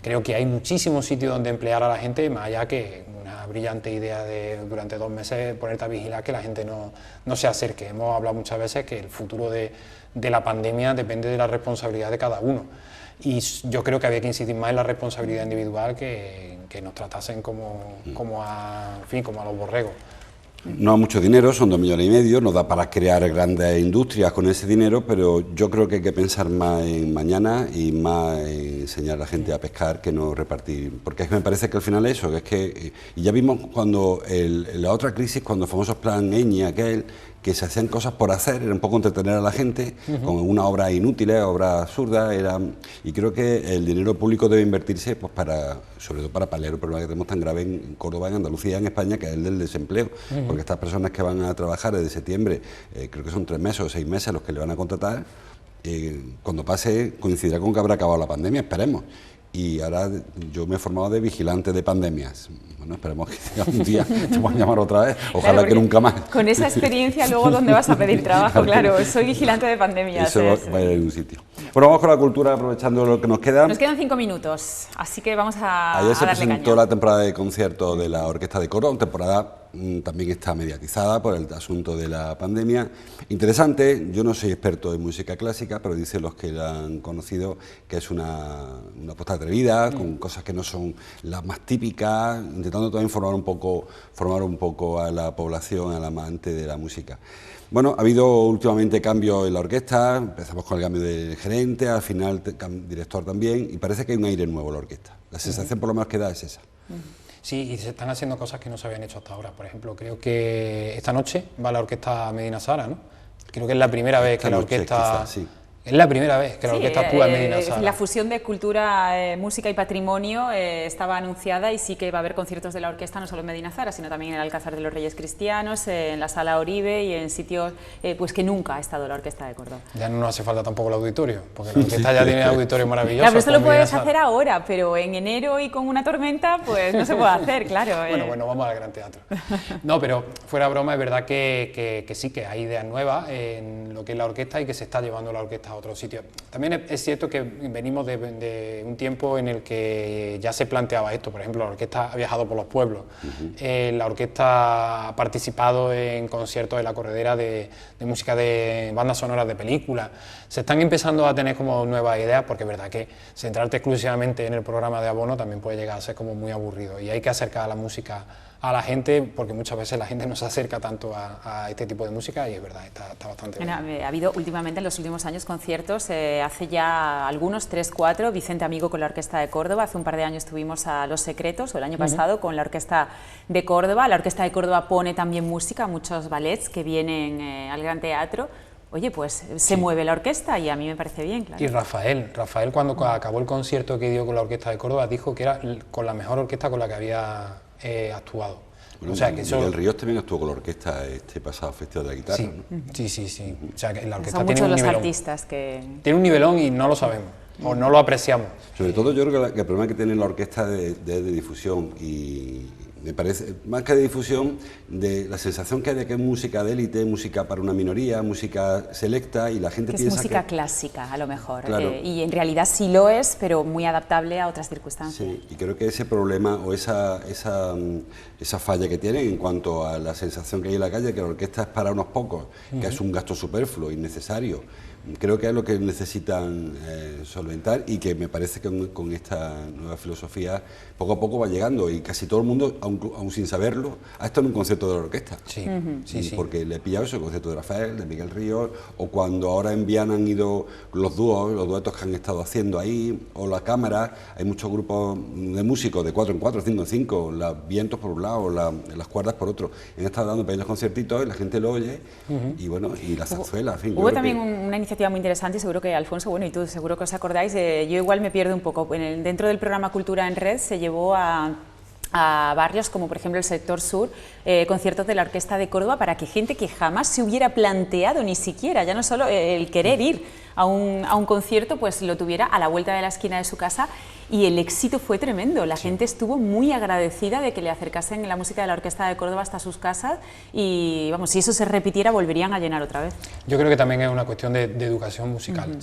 S2: Creo que hay muchísimos sitios donde emplear a la gente, más allá que una brillante idea de durante 2 meses ponerte a vigilar que la gente no se acerque. Hemos hablado muchas veces que el futuro de la pandemia depende de la responsabilidad de cada uno. Y yo creo que había que insistir más en la responsabilidad individual, que nos tratasen como a los borregos.
S3: No hay mucho dinero, son 2,5 millones, nos da para crear grandes industrias con ese dinero, pero yo creo que hay que pensar más en mañana y más en enseñar a la gente a pescar que no repartir, porque es que me parece que al final eso, que es que, y ya vimos cuando la otra crisis, cuando el famoso plan Eñi, aquel, que se hacían cosas por hacer, era un poco entretener a la gente, con una obra inútiles, obras absurdas, y creo que el dinero público debe invertirse pues sobre todo para paliar el problema que tenemos tan grave en Córdoba, en Andalucía, en España, que es el del desempleo, porque estas personas que van a trabajar desde septiembre, creo que son 3 meses o 6 meses los que le van a contratar, cuando pase coincidirá con que habrá acabado la pandemia, esperemos. Y ahora yo me he formado de vigilante de pandemias. Bueno, esperemos que un día te van a llamar otra vez, ojalá
S1: claro,
S3: que nunca más.
S1: Con esa experiencia luego ¿dónde vas a pedir trabajo? Claro, soy vigilante de pandemias.
S3: Eso va a ir en un sitio. Bueno, vamos con la cultura, aprovechando lo que nos queda.
S1: Nos quedan 5 minutos, así que vamos a
S3: Ayer se
S1: darle
S3: presentó
S1: caña.
S3: la temporada de conciertos de la Orquesta de Córdoba, una temporada también está mediatizada por el asunto de la pandemia. Interesante, yo no soy experto en música clásica, pero dicen los que la han conocido que es una apuesta atrevida, con cosas que no son las más típicas, intentando también formar un poco a la población, al amante de la música. Bueno, ha habido últimamente cambios en la orquesta, empezamos con el cambio de gerente, al final director también, y parece que hay un aire nuevo en la orquesta. La sensación por lo menos que da es esa.
S2: Sí, y se están haciendo cosas que no se habían hecho hasta ahora. Por ejemplo, creo que esta noche va la orquesta Medina Sara, ¿no? Creo que es la primera vez que la orquesta...
S3: Quizás, sí.
S2: Es la primera vez que la orquesta actúa en Medina Sara.
S1: La fusión de cultura, música y patrimonio estaba anunciada, y sí que va a haber conciertos de la orquesta no solo en Medina Sara, sino también en el Alcázar de los Reyes Cristianos, en la Sala Oribe y en sitios pues que nunca ha estado la Orquesta de Córdoba.
S2: Ya no nos hace falta tampoco el auditorio, porque la orquesta ya tiene auditorio maravilloso.
S1: Claro, pero esto lo puedes hacer ahora, pero en enero y con una tormenta pues no se puede hacer, claro.
S2: Bueno, vamos al Gran Teatro. No, pero fuera broma, es verdad que sí, que hay ideas nuevas en lo que es la orquesta y que se está llevando la orquesta a otros sitios. También es cierto que venimos de un tiempo en el que ya se planteaba esto. Por ejemplo, la orquesta ha viajado por los pueblos, la orquesta ha participado en conciertos de la corredera de música de bandas sonoras de películas. Se están empezando a tener como nuevas ideas, porque es verdad que centrarte exclusivamente en el programa de abono también puede llegar a ser como muy aburrido, y hay que acercar a la música a la gente, porque muchas veces la gente no se acerca tanto a este tipo de música, y es verdad, está bastante bien.
S1: Ha habido últimamente, en los últimos años, conciertos, hace ya algunos, 3, 4, Vicente Amigo con la Orquesta de Córdoba, hace un par de años tuvimos a Los Secretos, o el año pasado, con la Orquesta de Córdoba. La Orquesta de Córdoba pone también música, muchos ballets que vienen al Gran Teatro. Oye, pues se mueve la orquesta, y a mí me parece bien, claro.
S2: Y Rafael cuando acabó el concierto que dio con la Orquesta de Córdoba, dijo que era con la mejor orquesta con la que había actuado.
S3: Bueno,
S2: o sea, que
S3: Miguel Ríos también estuvo con la orquesta este pasado Festival de la Guitarra,
S2: sí,
S3: ¿no?
S2: sí. O sea, que la orquesta
S1: Son
S2: tiene
S1: muchos
S2: un
S1: los
S2: nivelón.
S1: artistas que...
S2: Tiene un nivelón y no lo sabemos, o no lo apreciamos.
S3: Sobre todo yo creo que el problema que tiene la orquesta de difusión, y me parece, más que de difusión, de la sensación que hay de que es música de élite, música para una minoría, música selecta, y la gente
S1: que
S3: piensa
S1: es música
S3: que...
S1: clásica, a lo mejor,
S3: Claro.
S1: Y en realidad sí lo es, pero muy adaptable a otras circunstancias.
S3: Sí, y creo que ese problema o esa falla que tienen en cuanto a la sensación que hay en la calle, que la orquesta es para unos pocos, que es un gasto superfluo, innecesario, creo que es lo que necesitan solventar, y que me parece que con esta nueva filosofía poco a poco va llegando, y casi todo el mundo, aún sin saberlo, ha estado en un concierto de la orquesta.
S2: Sí, sí.
S3: Porque le he pillado eso, el concierto de Rafael, de Miguel Ríos, o cuando ahora en Viana han ido los dúos, los duetos que han estado haciendo ahí, o la cámara. Hay muchos grupos de músicos de 4 en 4, 5 en 5, los vientos por un lado, las cuerdas por otro. Han estado dando pequeños conciertitos y la gente lo oye, y bueno, y la zarzuela, en fin.
S1: Hubo también una iniciativa muy interesante, y seguro que Alfonso, bueno, y tú seguro que os acordáis, yo igual me pierdo un poco. Dentro del programa Cultura en Red se llevó a barrios como por ejemplo el sector sur, conciertos de la Orquesta de Córdoba, para que gente que jamás se hubiera planteado ni siquiera, ya no solo el querer ir a un concierto, pues lo tuviera a la vuelta de la esquina de su casa, y el éxito fue tremendo. La gente estuvo muy agradecida de que le acercasen la música de la Orquesta de Córdoba hasta sus casas, y vamos, si eso se repitiera volverían a llenar otra vez.
S2: Yo creo que también es una cuestión de educación musical.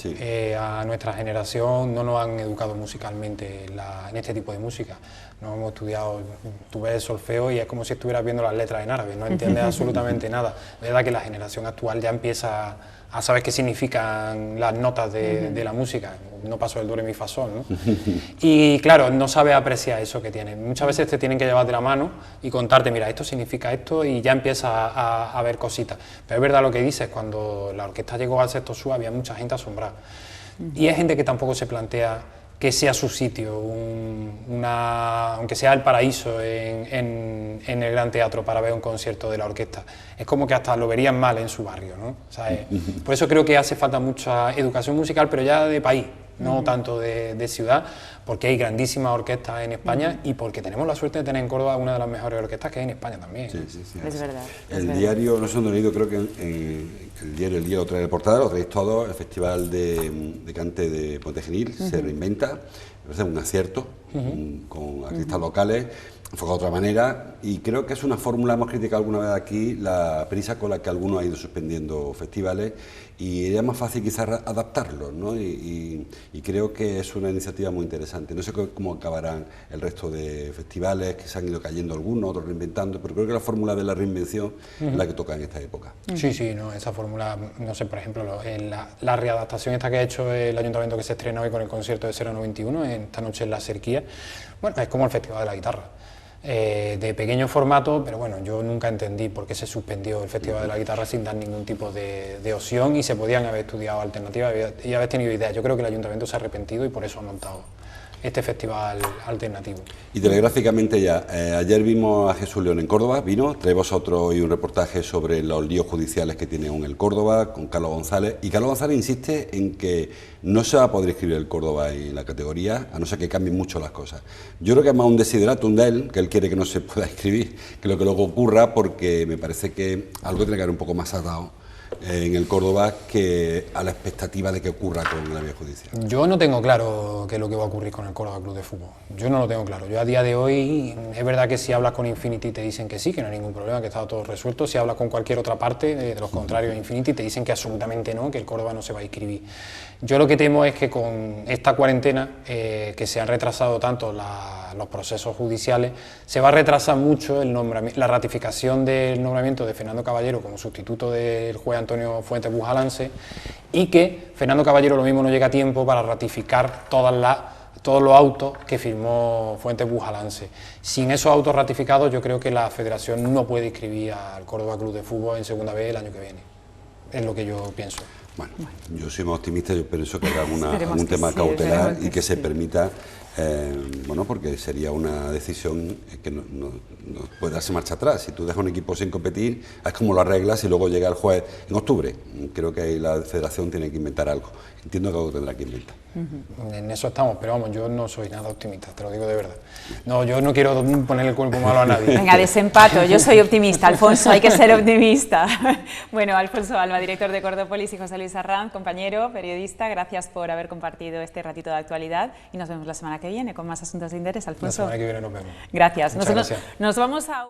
S2: A nuestra generación no nos han educado musicalmente en este tipo de música. No hemos estudiado, tú ves solfeo y es como si estuvieras viendo las letras en árabe, no entiendes absolutamente nada. Es verdad que la generación actual ya empieza a saber qué significan las notas de la música. No paso del do, re, mi, fa, sol, ¿no? Y claro, no sabes apreciar eso que tienen. Muchas veces te tienen que llevar de la mano y contarte, mira, esto significa esto, y ya empiezas a ver cositas. Pero es verdad lo que dices, cuando la orquesta llegó al sector sur había mucha gente asombrada. Y hay gente que tampoco se plantea que sea su sitio, aunque sea el paraíso en el Gran Teatro para ver un concierto de la orquesta. Es como que hasta lo verían mal en su barrio, ¿no? O sea, por eso creo que hace falta mucha educación musical, pero ya de país, no tanto de ciudad, porque hay grandísimas orquestas en España y porque tenemos la suerte de tener en Córdoba una de las mejores orquestas que hay en España también.
S3: Sí.
S1: Es verdad.
S3: El diario, no sé dónde he leído, creo que el diario lo trae de portada, lo traéis todo. El Festival de Cante de Puente Genil se reinventa, me parece un acierto, con artistas locales, enfocado de otra manera, y creo que es una fórmula. Hemos criticado alguna vez aquí la prisa con la que algunos han ido suspendiendo festivales, y era más fácil quizás adaptarlos, ¿no? Y creo que es una iniciativa muy interesante. No sé cómo acabarán el resto de festivales, que se han ido cayendo algunos, otros reinventando, pero creo que la fórmula de la reinvención es la que toca en esta época.
S2: Sí, no, esa fórmula, no sé, por ejemplo, en la readaptación esta que ha hecho el Ayuntamiento, que se estrena hoy con el concierto de Serrano 21, esta noche en La Serquía, bueno, es como el Festival de la Guitarra. De pequeño formato, pero bueno, yo nunca entendí por qué se suspendió el Festival de la Guitarra sin dar ningún tipo de opción, y se podían haber estudiado alternativas y haber tenido ideas. Yo creo que el Ayuntamiento se ha arrepentido y por eso ha montado este festival alternativo.
S3: Y telegráficamente ya, ayer vimos a Jesús León en Córdoba, trae vosotros hoy un reportaje sobre los líos judiciales que tiene aún el Córdoba, con Carlos González, y Carlos González insiste en que no se va a poder escribir el Córdoba en la categoría, a no ser que cambien mucho las cosas. Yo creo que es más un desideratum de él, que él quiere que no se pueda escribir, que lo que luego ocurra, porque me parece que algo tiene que haber un poco más atado en el Córdoba que a la expectativa de que ocurra con la vía judicial.
S2: Yo no tengo claro qué es lo que va a ocurrir con el Córdoba Club de Fútbol. Yo no lo tengo claro. Yo a día de hoy, es verdad que si hablas con Infinity te dicen que sí, que no hay ningún problema, que está todo resuelto. Si hablas con cualquier otra parte, de los contrarios a Infinity, te dicen que absolutamente no, que el Córdoba no se va a inscribir. Yo lo que temo es que con esta cuarentena, que se han retrasado tanto los procesos judiciales, se va a retrasar mucho la ratificación del nombramiento de Fernando Caballero como sustituto del juez Antonio Fuentes Bujalance, y que Fernando Caballero lo mismo no llega a tiempo para ratificar todos los autos que firmó Fuentes Bujalance. Sin esos autos ratificados, yo creo que la Federación no puede inscribir al Córdoba Club de Fútbol en segunda vez el año que viene. Es lo que yo pienso.
S3: Bueno, yo soy más optimista, yo pienso que haga algún tema cautelar y que se permita, bueno, porque sería una decisión que no puede darse marcha atrás. Si tú dejas un equipo sin competir, es como lo arreglas y luego llega el juez en octubre. Creo que ahí la Federación tiene que inventar algo. Entiendo que algo tendrá que inventar.
S2: En eso estamos, pero vamos, yo no soy nada optimista, te lo digo de verdad. No, yo no quiero poner el cuerpo malo a nadie.
S1: Venga, desempato, yo soy optimista. Alfonso, hay que ser optimista. Bueno, Alfonso Alba, director de Cordópolis, y José Luis Arranz, compañero, periodista, gracias por haber compartido este ratito de actualidad, y nos vemos la semana que viene con más asuntos de interés. Alfonso.
S2: La semana que viene nos vemos.
S1: Gracias.
S2: Muchas gracias.
S1: Nos vamos a...